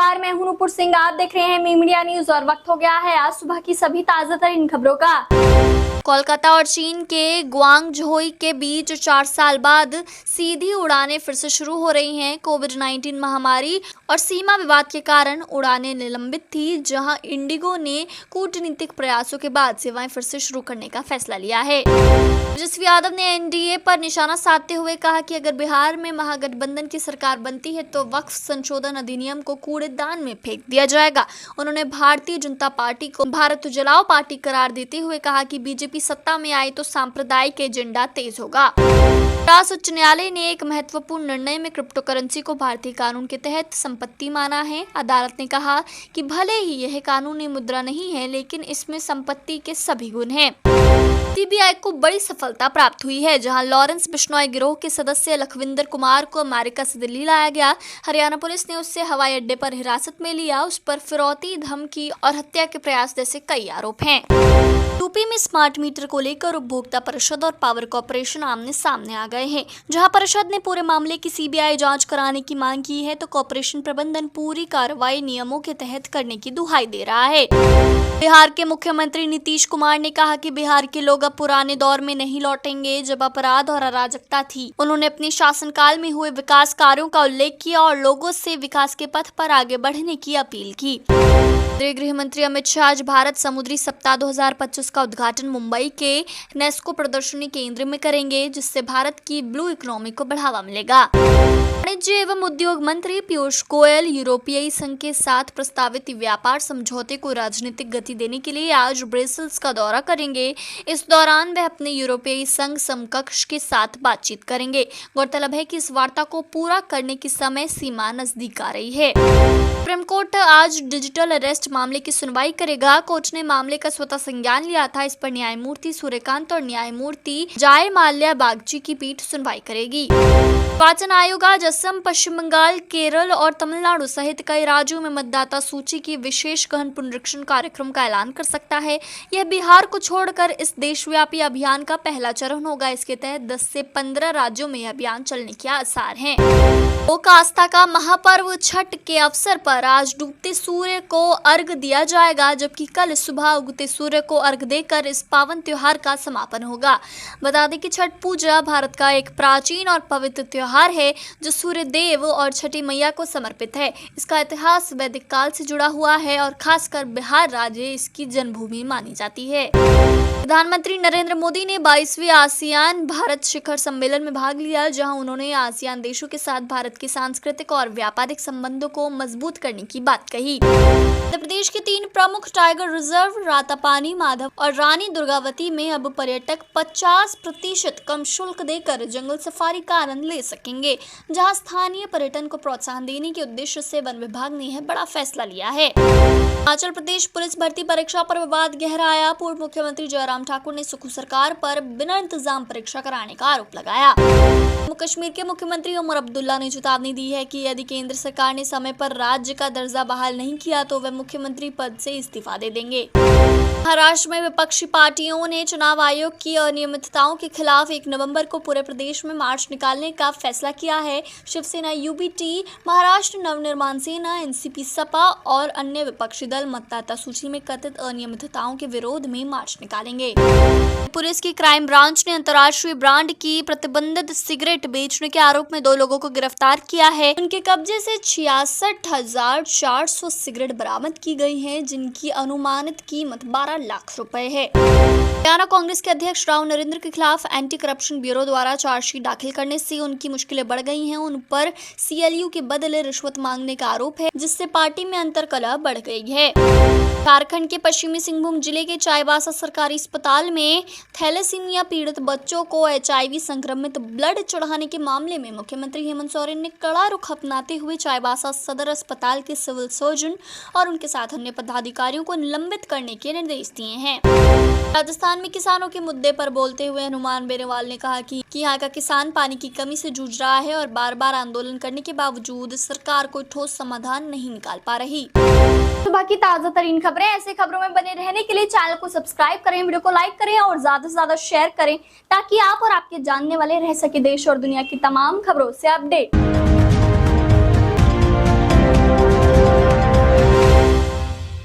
नमस्कार, मैं हूं नूपुर सिंह। आप देख रहे हैं मी मीडिया न्यूज और वक्त हो गया है आज सुबह की सभी ताजा तरीन खबरों का। कोलकाता और चीन के ग्वांगझोई के बीच 4 साल बाद सीधी उड़ानें फिर से शुरू हो रही हैं। कोविड-19 महामारी और सीमा विवाद के कारण उड़ानें निलंबित थी, जहां इंडिगो ने कूटनीतिक प्रयासों के बाद सेवाएं फिर से शुरू करने का फैसला लिया है। तेजस्वी यादव ने एनडीए पर निशाना साधते हुए कहा कि अगर बिहार में महागठबंधन की सरकार बनती है तो वक्फ संशोधन अधिनियम को कूड़ेदान में फेंक दिया जाएगा। उन्होंने भारतीय जनता पार्टी को भारत जलाओ पार्टी करार देते हुए कहा कि बीजेपी सत्ता में आए तो सांप्रदायिक एजेंडा तेज होगा। मद्रास उच्च न्यायालय ने एक महत्वपूर्ण निर्णय में क्रिप्टो करेंसी को भारतीय कानून के तहत संपत्ति माना है। अदालत ने कहा कि भले ही यह कानूनी मुद्रा नहीं है, लेकिन इसमें संपत्ति के सभी गुण हैं। सीबीआई को बड़ी सफलता प्राप्त हुई है, जहां लॉरेंस बिश्नोई गिरोह के सदस्य लखविंदर कुमार को अमेरिका से दिल्ली लाया गया। हरियाणा पुलिस ने उससे हवाई अड्डे पर हिरासत में लिया। उस पर फिरौती, धमकी और हत्या के प्रयास जैसे कई आरोप हैं। यूपी में स्मार्ट मीटर को लेकर उपभोक्ता परिषद और पावर कॉर्पोरेशन आमने सामने आ गए हैं। जहां परिषद ने पूरे मामले की सीबीआई जांच कराने की मांग की है, तो कॉर्पोरेशन प्रबंधन पूरी कार्रवाई नियमों के तहत करने की दुहाई दे रहा है। बिहार के मुख्यमंत्री नीतीश कुमार ने कहा कि बिहार के लोग अब पुराने दौर में नहीं लौटेंगे, जब अपराध और अराजकता थी। उन्होंने अपने शासनकाल में हुए विकास कार्यों का उल्लेख किया और लोगों से विकास के पथ पर आगे बढ़ने की अपील की। गृह मंत्री अमित शाह आज भारत समुद्री सप्ताह 2025 का उद्घाटन मुंबई के नेस्को प्रदर्शनी केंद्र में करेंगे, जिससे भारत की ब्लू इकोनॉमी को बढ़ावा मिलेगा। वाणिज्य एवं उद्योग मंत्री पीयूष गोयल यूरोपीय संघ के साथ प्रस्तावित व्यापार समझौते को राजनीतिक गति देने के लिए आज ब्रसेल्स का दौरा करेंगे। इस दौरान वह अपने यूरोपीय संघ समकक्ष के साथ बातचीत करेंगे। गौरतलब है कि इस वार्ता को पूरा करने की समय सीमा नजदीक आ रही है। सुप्रीम कोर्ट आज डिजिटल अरेस्ट मामले की सुनवाई करेगा। कोर्ट ने मामले का स्वतः संज्ञान लिया था। इस पर न्यायमूर्ति सूर्यकांत और न्यायमूर्ति जय माल्या बागची की पीठ सुनवाई करेगी। निर्वाचन आयोग आज असम, पश्चिम बंगाल, केरल और तमिलनाडु सहित कई राज्यों में मतदाता सूची की विशेष गहन पुनरीक्षण कार्यक्रम का ऐलान कर सकता है। यह बिहार को छोड़कर इस देशव्यापी अभियान का पहला चरण होगा। इसके तहत 10 से 15 राज्यों में यह अभियान चलने के आसार हैं। लोक आस्था का महापर्व छठ के अवसर पर आज डूबते सूर्य को अर्घ दिया जाएगा, जबकि कल सुबह उगते सूर्य को अर्घ देकर इस पावन त्योहार का समापन होगा। बता दें कि छठ पूजा भारत का एक प्राचीन और पवित्र त्योहार है, जो सूर्य देव और छठी मैया को समर्पित है। इसका इतिहास वैदिक काल से जुड़ा हुआ है और खासकर बिहार राज्य इसकी जन्मभूमि मानी जाती है। प्रधानमंत्री नरेंद्र मोदी ने 22वें आसियान भारत शिखर सम्मेलन में भाग लिया, जहां उन्होंने आसियान देशों के साथ भारत के सांस्कृतिक और व्यापारिक संबंधों को मजबूत करने की बात कही। मध्य प्रदेश के 3 प्रमुख टाइगर रिजर्व रातापानी, माधव और रानी दुर्गावती में अब पर्यटक 50% कम शुल्क देकर जंगल सफारी का आनंद ले सकेंगे, जहां स्थानीय पर्यटन को प्रोत्साहन देने के उद्देश्य से वन विभाग ने यह बड़ा फैसला लिया है। हिमाचल प्रदेश पुलिस भर्ती परीक्षा पर विवाद गहराया। पूर्व मुख्यमंत्री जयराम ठाकुर ने सुखू सरकार पर बिना इंतजाम परीक्षा कराने का आरोप लगाया। जम्मू कश्मीर के मुख्यमंत्री उमर अब्दुल्ला ने चेतावनी दी है कि यदि केंद्र सरकार ने समय पर राज्य का दर्जा बहाल नहीं किया तो वह मुख्यमंत्री पद से इस्तीफा दे देंगे। महाराष्ट्र में विपक्षी पार्टियों ने चुनाव आयोग की अनियमितताओं के खिलाफ 1 नवंबर को पूरे प्रदेश में मार्च निकालने का फैसला किया है। शिवसेना, यूबीटी, महाराष्ट्र नवनिर्माण सेना, एनसीपी, सपा और अन्य विपक्षी दल मतदाता सूची में कथित अनियमितताओं के विरोध में मार्च निकालेंगे। पुलिस की क्राइम ब्रांच ने अंतर्राष्ट्रीय ब्रांड की प्रतिबंधित सिगरेट बेचने के आरोप में 2 लोगों को गिरफ्तार किया है। उनके कब्जे से 66,400 सिगरेट बरामद की गई है, जिनकी अनुमानित कीमत 12 लाख रुपए है। हरियाणा कांग्रेस के अध्यक्ष राव नरेंद्र के खिलाफ एंटी करप्शन ब्यूरो द्वारा चार्जशीट दाखिल करने से उनकी मुश्किलें बढ़ गई हैं। उन पर सीएलयू के बदले रिश्वत मांगने का आरोप है, जिससे पार्टी में अंतर्कलह बढ़ गई है। झारखंड के पश्चिमी सिंहभूम जिले के चाईबासा सरकारी अस्पताल में थैलेसीमिया पीड़ित बच्चों को एचआईवी संक्रमित ब्लड चढ़ाने के मामले में मुख्यमंत्री हेमंत सोरेन ने कड़ा रुख अपनाते हुए चाईबासा सदर अस्पताल के सिविल सर्जन और उनके साथ अन्य पदाधिकारियों को निलंबित करने के निर्देश दिए हैं। राजस्थान में किसानों के मुद्दे पर बोलते हुए हनुमान बेनीवाल ने कहा कि यहाँ का किसान पानी की कमी से जूझ रहा है और बार बार आंदोलन करने के बावजूद सरकार कोई ठोस समाधान नहीं निकाल पा रही। सुबह की ताजा तरीन खबरें, ऐसे खबरों में बने रहने के लिए चैनल को सब्सक्राइब करें, वीडियो को लाइक करें और ज्यादा से ज्यादा शेयर करें, ताकि आप और आपके जानने वाले रह सके देश और दुनिया की तमाम खबरों से अपडेट।